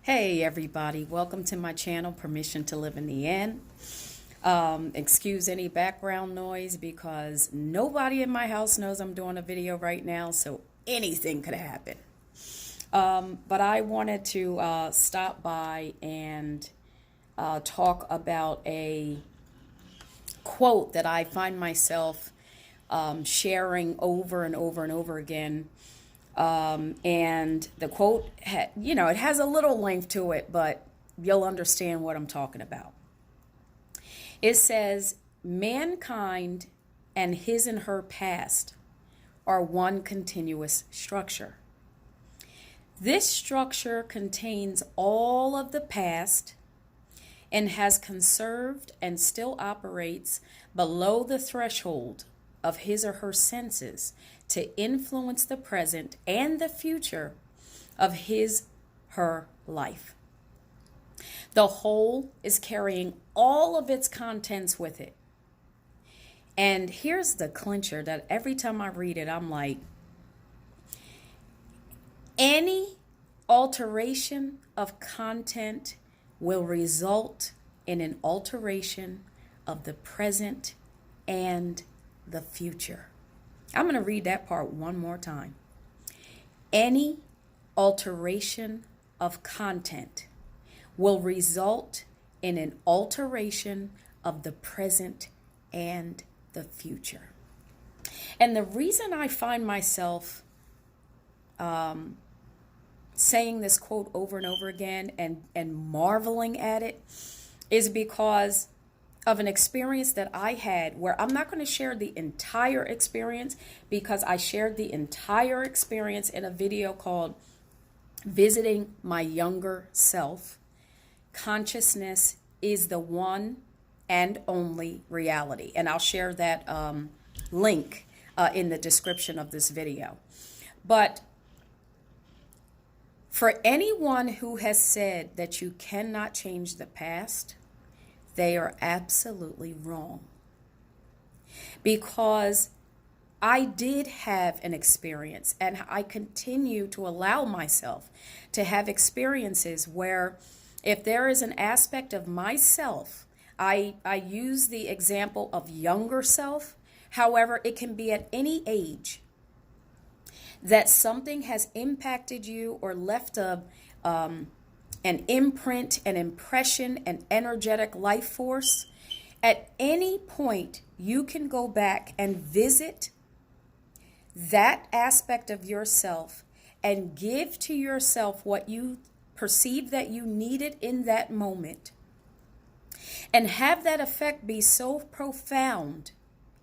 Hey everybody, welcome to my channel, Permission to Live in the End. Excuse any background noise because nobody in my house knows I'm doing a video right now, so anything could happen. But I wanted to stop by and talk about a quote that I find myself sharing over and over and over again. And the quote, it has a little length to it, but you'll understand what I'm talking about. It says, mankind and his and her past are one continuous structure. This structure contains all of the past and has conserved and still operates below the threshold of his or her senses to influence the present and the future of her life. The whole is carrying all of its contents with it. And here's the clincher that every time I read it, I'm like, any alteration of content will result in an alteration of the present and the future. I'm going to read that part one more time. Any alteration of content will result in an alteration of the present and the future. And the reason I find myself saying this quote over and over again and marveling at it is because of an experience that I had where I'm not going to share the entire experience because I shared the entire experience in a video called Visiting My Younger Self. Consciousness is the one and only reality. And I'll share that link in the description of this video. But for anyone who has said that you cannot change the past, they are absolutely wrong. Because I did have an experience, and I continue to allow myself to have experiences where if there is an aspect of myself, I use the example of younger self. However, it can be at any age that something has impacted you or left an imprint, an impression, an energetic life force. At any point, you can go back and visit that aspect of yourself and give to yourself what you perceive that you needed in that moment. And have that effect be so profound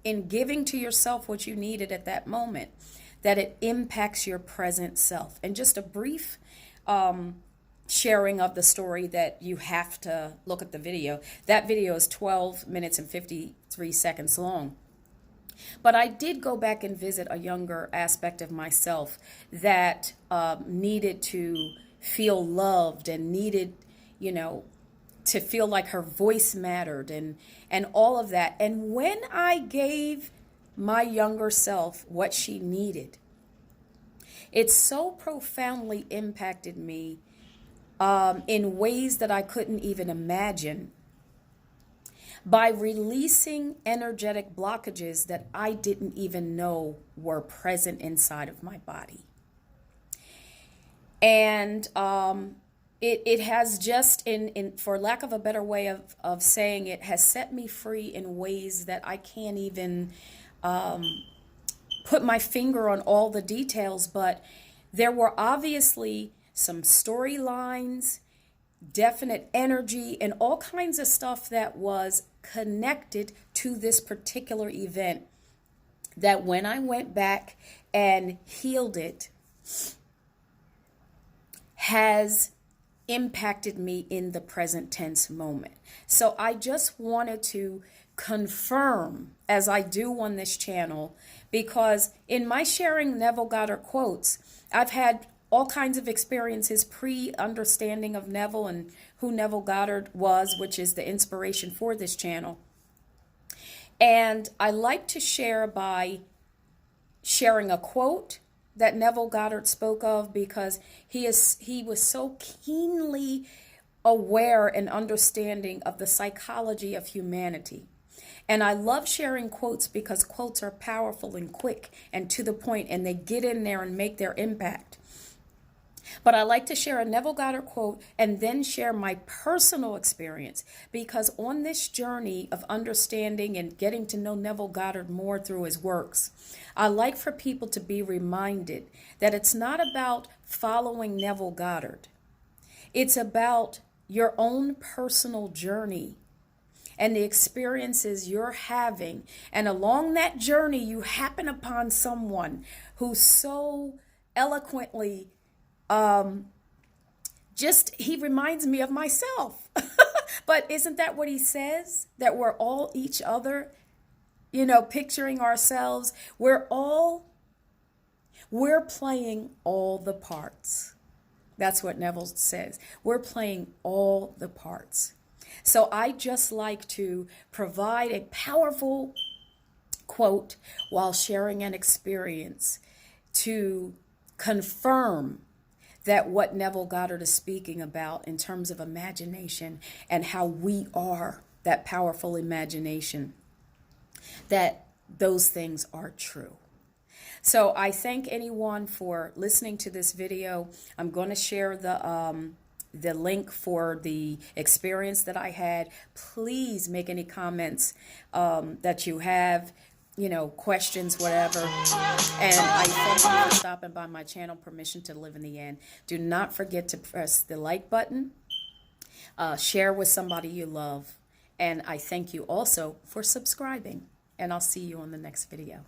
in giving to yourself what you needed at that moment that it impacts your present self. And just a brief sharing of the story that you have to look at the video. That video is 12 minutes and 53 seconds long. But I did go back and visit a younger aspect of myself that needed to feel loved and needed, to feel like her voice mattered and all of that. And when I gave my younger self what she needed, it so profoundly impacted me in ways that I couldn't even imagine, by releasing energetic blockages that I didn't even know were present inside of my body. And it has just, for lack of a better way of saying it, has set me free in ways that I can't even put my finger on all the details, but there were obviously some storylines, definite energy, and all kinds of stuff that was connected to this particular event that when I went back and healed it has impacted me in the present tense moment. So I just wanted to confirm, as I do on this channel, because in my sharing Neville Goddard quotes, I've had all kinds of experiences pre-understanding of Neville and who Neville Goddard was, which is the inspiration for this channel. And I like to share by sharing a quote that Neville Goddard spoke of, because he was so keenly aware and understanding of the psychology of humanity. And I love sharing quotes because quotes are powerful and quick and to the point, and they get in there and make their impact. But I like to share a Neville Goddard quote and then share my personal experience, because on this journey of understanding and getting to know Neville Goddard more through his works, I like for people to be reminded that it's not about following Neville Goddard. It's about your own personal journey and the experiences you're having. And along that journey, you happen upon someone who so eloquently he reminds me of myself. But isn't that what he says? That we're all each other, picturing ourselves. We're playing all the parts. That's what Neville says. We're playing all the parts. So I just like to provide a powerful quote while sharing an experience to confirm that what Neville Goddard is speaking about in terms of imagination and how we are that powerful imagination, that those things are true. So I thank anyone for listening to this video. I'm going to share the link for the experience that I had. Please make any comments that you have, questions, whatever. And I thank you for stopping by my channel, Permission to Live in the End. Do not forget to press the like button, share with somebody you love, and I thank you also for subscribing. And I'll see you on the next video.